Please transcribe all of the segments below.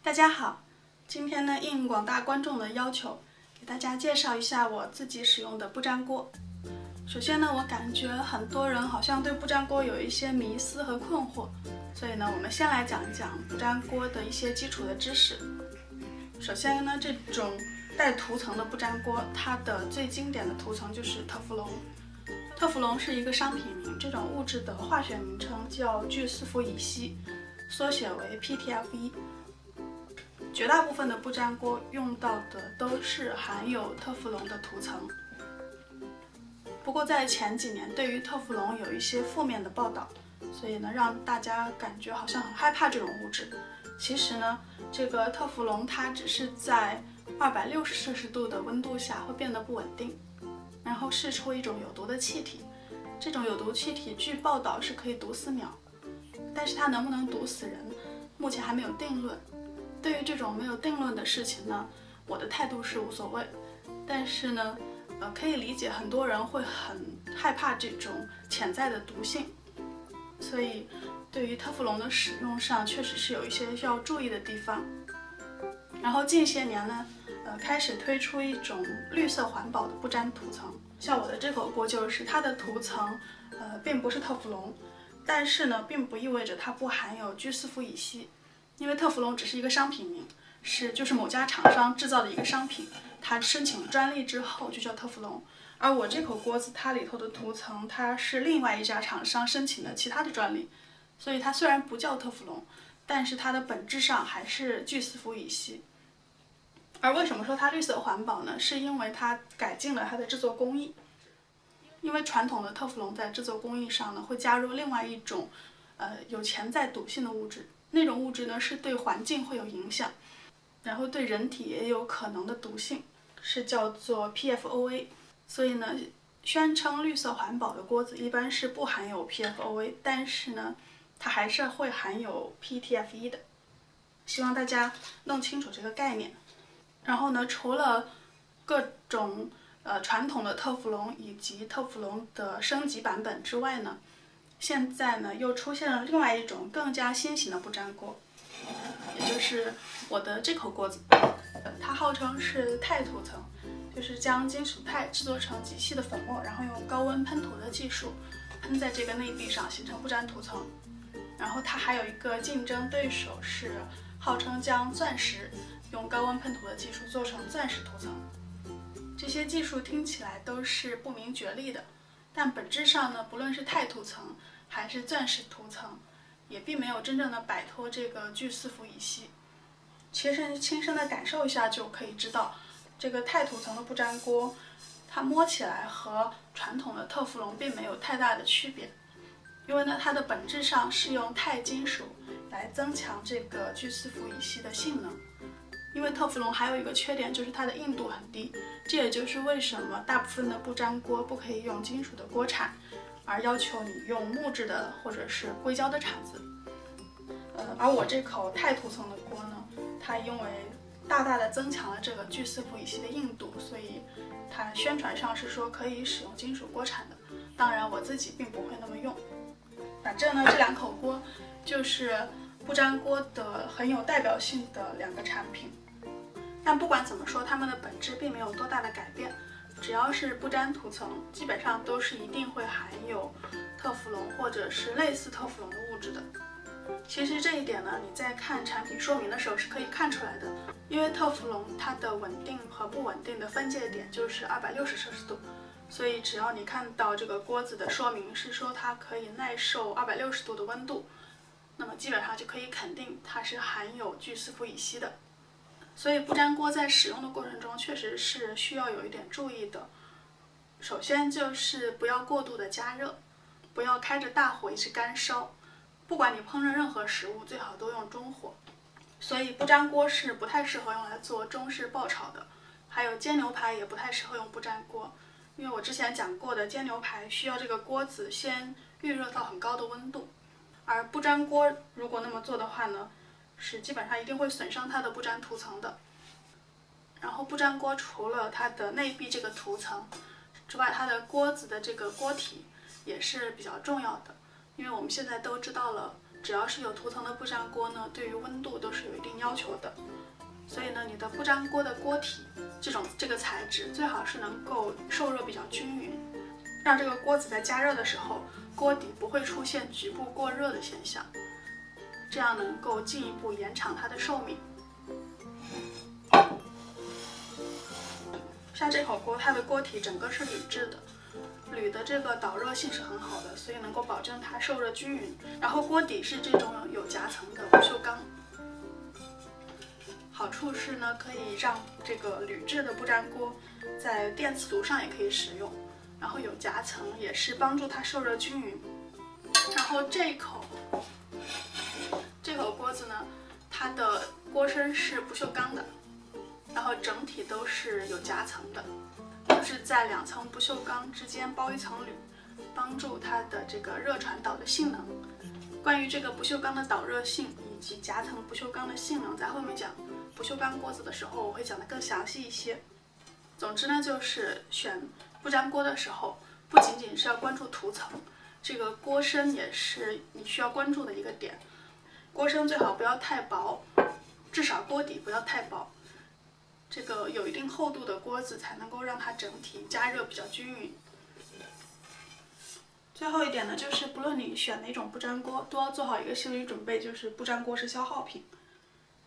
大家好，今天呢应广大观众的要求，给大家介绍一下我自己使用的不粘锅。首先呢，我感觉很多人好像对不粘锅有一些迷思和困惑，所以呢，我们先来讲一讲不粘锅的一些基础的知识。首先呢，这种带涂层的不粘锅，它的最经典的涂层就是特氟龙。特氟龙是一个商品名，这种物质的化学名称叫聚四氟乙烯，缩写为 PTFE。绝大部分的不粘锅用到的都是含有特氟龙的涂层。不过在前几年，对于特氟龙有一些负面的报道，所以呢，让大家感觉好像很害怕这种物质。其实呢，这个特氟龙它只是在260摄氏度的温度下会变得不稳定，然后释出一种有毒的气体。这种有毒气体据报道是可以毒死鸟，但是它能不能毒死人，目前还没有定论。对于这种没有定论的事情呢，我的态度是无所谓。但是呢，可以理解很多人会很害怕这种潜在的毒性，所以对于特氟龙的使用上确实是有一些需要注意的地方。然后近些年呢，开始推出一种绿色环保的不粘涂层，像我的这口锅就是它的涂层，并不是特氟龙，但是呢，并不意味着它不含有聚四氟乙烯。因为特氟龙只是一个商品名，就是某家厂商制造的一个商品，它申请专利之后就叫特氟龙。而我这口锅子它里头的涂层，它是另外一家厂商申请的其他的专利，所以它虽然不叫特氟龙，但是它的本质上还是聚四氟乙烯。而为什么说它绿色环保呢？是因为它改进了它的制作工艺。因为传统的特氟龙在制作工艺上呢，会加入另外一种有潜在毒性的物质。那种物质呢是对环境会有影响，然后对人体也有可能的毒性，是叫做 PFOA。 所以呢，宣称绿色环保的锅子一般是不含有 PFOA， 但是呢，它还是会含有 PTFE 的。希望大家弄清楚这个概念。然后呢，除了各种传统的特氟龙以及特氟龙的升级版本之外呢，现在呢，又出现了另外一种更加新型的不粘锅，也就是我的这口锅子。它号称是钛涂层，就是将金属钛制作成极细的粉末，然后用高温喷涂的技术喷在这个内壁上，形成不粘涂层。然后它还有一个竞争对手是号称将钻石用高温喷涂的技术做成钻石涂层。这些技术听起来都是不明觉厉的，但本质上呢，不论是钛涂层还是钻石涂层，也并没有真正的摆脱这个聚四氟乙烯。其实亲身的感受一下就可以知道，这个钛涂层的不粘锅，它摸起来和传统的特氟龙并没有太大的区别。因为呢，它的本质上是用钛金属来增强这个聚四氟乙烯的性能。因为特氟龙还有一个缺点，就是它的硬度很低，这也就是为什么大部分的不粘锅不可以用金属的锅铲，而要求你用木质的或者是硅胶的铲子。而我这口钛涂层的锅呢，它因为大大的增强了这个聚四氟乙烯的硬度，所以它宣传上是说可以使用金属锅铲的。当然我自己并不会那么用。反正呢，这两口锅就是不粘锅的很有代表性的两个产品。但不管怎么说，它们的本质并没有多大的改变。只要是不粘涂层，基本上都是一定会含有特氟龙或者是类似特氟龙的物质的。其实这一点呢，你在看产品说明的时候是可以看出来的。因为特氟龙它的稳定和不稳定的分界点就是260摄氏度，所以只要你看到这个锅子的说明是说它可以耐受260度的温度，那么基本上就可以肯定它是含有聚四氟乙烯的。所以不粘锅在使用的过程中确实是需要有一点注意的。首先就是不要过度的加热，不要开着大火一直干烧。不管你烹饪任何食物，最好都用中火。所以不粘锅是不太适合用来做中式爆炒的，还有煎牛排也不太适合用不粘锅。因为我之前讲过的，煎牛排需要这个锅子先预热到很高的温度，而不粘锅如果那么做的话呢，是基本上一定会损伤它的不粘涂层的。然后不粘锅除了它的内壁这个涂层之外，它的锅子的这个锅体也是比较重要的。因为我们现在都知道了，只要是有涂层的不粘锅呢，对于温度都是有一定要要求的。所以呢，你的不粘锅的锅体这个材质最好是能够受热比较均匀，让这个锅子在加热的时候，锅底不会出现局部过热的现象，这样能够进一步延长它的寿命。像这口锅，它的锅体整个是铝制的，铝的这个导热性是很好的，所以能够保证它受热均匀。然后锅底是这种有夹层的不锈钢，好处是呢，可以让这个铝制的不粘锅在电磁炉上也可以使用，然后有夹层也是帮助它受热均匀。然后这口锅子呢，它的锅身是不锈钢的，然后整体都是有夹层的，就是在2层不锈钢之间包一层铝，帮助它的这个热传导的性能。关于这个不锈钢的导热性以及夹层不锈钢的性能，在后面讲不锈钢锅子的时候，我会讲得更详细一些。总之呢，就是选不粘锅的时候，不仅仅是要关注涂层，这个锅身也是你需要关注的一个点。锅身最好不要太薄，至少锅底不要太薄。这个有一定厚度的锅子才能够让它整体加热比较均匀。最后一点呢，就是不论你选哪种不粘锅，都要做好一个心理准备，就是不粘锅是消耗品。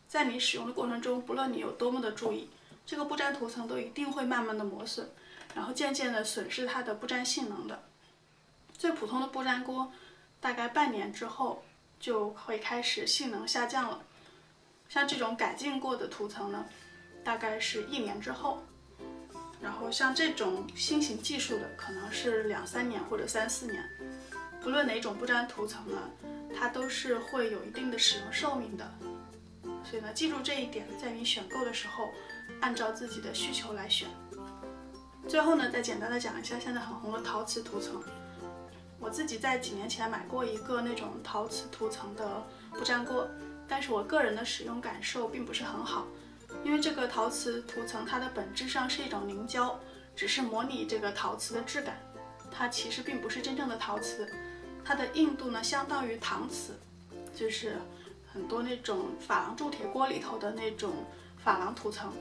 在你使用的过程中，不论你有多么的注意，这个不粘涂层都一定会慢慢的磨损，然后渐渐的损失它的不粘性能的。最普通的不粘锅，大概半年之后就会开始性能下降了。像这种改进过的涂层呢，大概是1年之后。然后像这种新型技术的，可能是2、3年或者3、4年。不论哪种不粘涂层呢，它都是会有一定的使用寿命的。所以呢，记住这一点，在你选购的时候，按照自己的需求来选。最后呢，再简单的讲一下现在很红的陶瓷涂层。我自己在几年前买过一个那种陶瓷涂层的不粘锅，但是我个人的使用感受并不是很好。因为这个陶瓷涂层它的本质上是一种凝胶，只是模拟这个陶瓷的质感，它其实并不是真正的陶瓷。它的硬度呢相当于搪瓷，就是很多那种珐琅铸铁锅里头的那种珐琅涂层。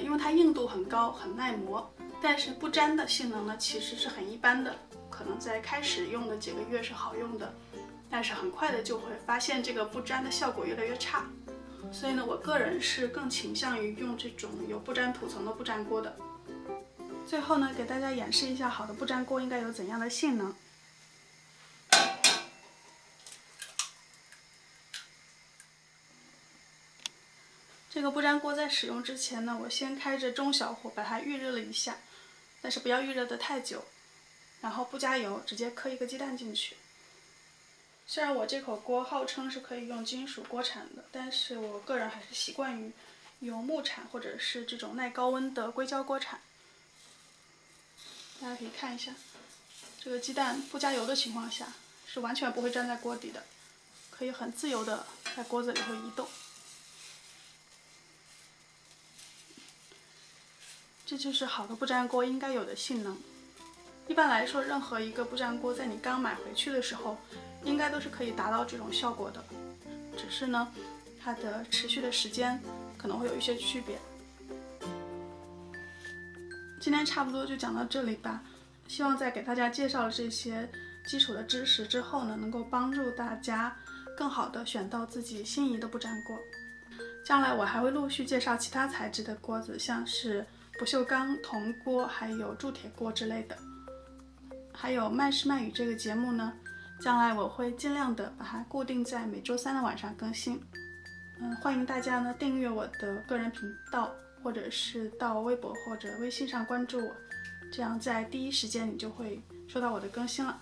因为它硬度很高，很耐磨，但是不粘的性能呢其实是很一般的，可能在开始用的几个月是好用的，但是很快的就会发现这个不粘的效果越来越差。所以呢，我个人是更倾向于用这种有不粘涂层的不粘锅的。最后呢，给大家演示一下好的不粘锅应该有怎样的性能。这个不粘锅在使用之前呢，我先开着中小火把它预热了一下，但是不要预热得太久，然后不加油，直接磕一个鸡蛋进去。虽然我这口锅号称是可以用金属锅铲的，但是我个人还是习惯于用木铲或者是这种耐高温的硅胶锅铲。大家可以看一下，这个鸡蛋不加油的情况下是完全不会粘在锅底的，可以很自由的在锅子里头移动。这就是好的不粘锅应该有的性能。一般来说，任何一个不粘锅在你刚买回去的时候，应该都是可以达到这种效果的，只是呢，它的持续的时间可能会有一些区别。今天差不多就讲到这里吧，希望在给大家介绍了这些基础的知识之后呢，能够帮助大家更好的选到自己心仪的不粘锅。将来我还会陆续介绍其他材质的锅子，像是不锈钢、铜锅，还有铸铁锅之类的。还有麦氏麦语这个节目呢，将来我会尽量的把它固定在每周3的晚上更新。欢迎大家呢订阅我的个人频道，或者是到微博或者微信上关注我，这样在第一时间你就会收到我的更新了。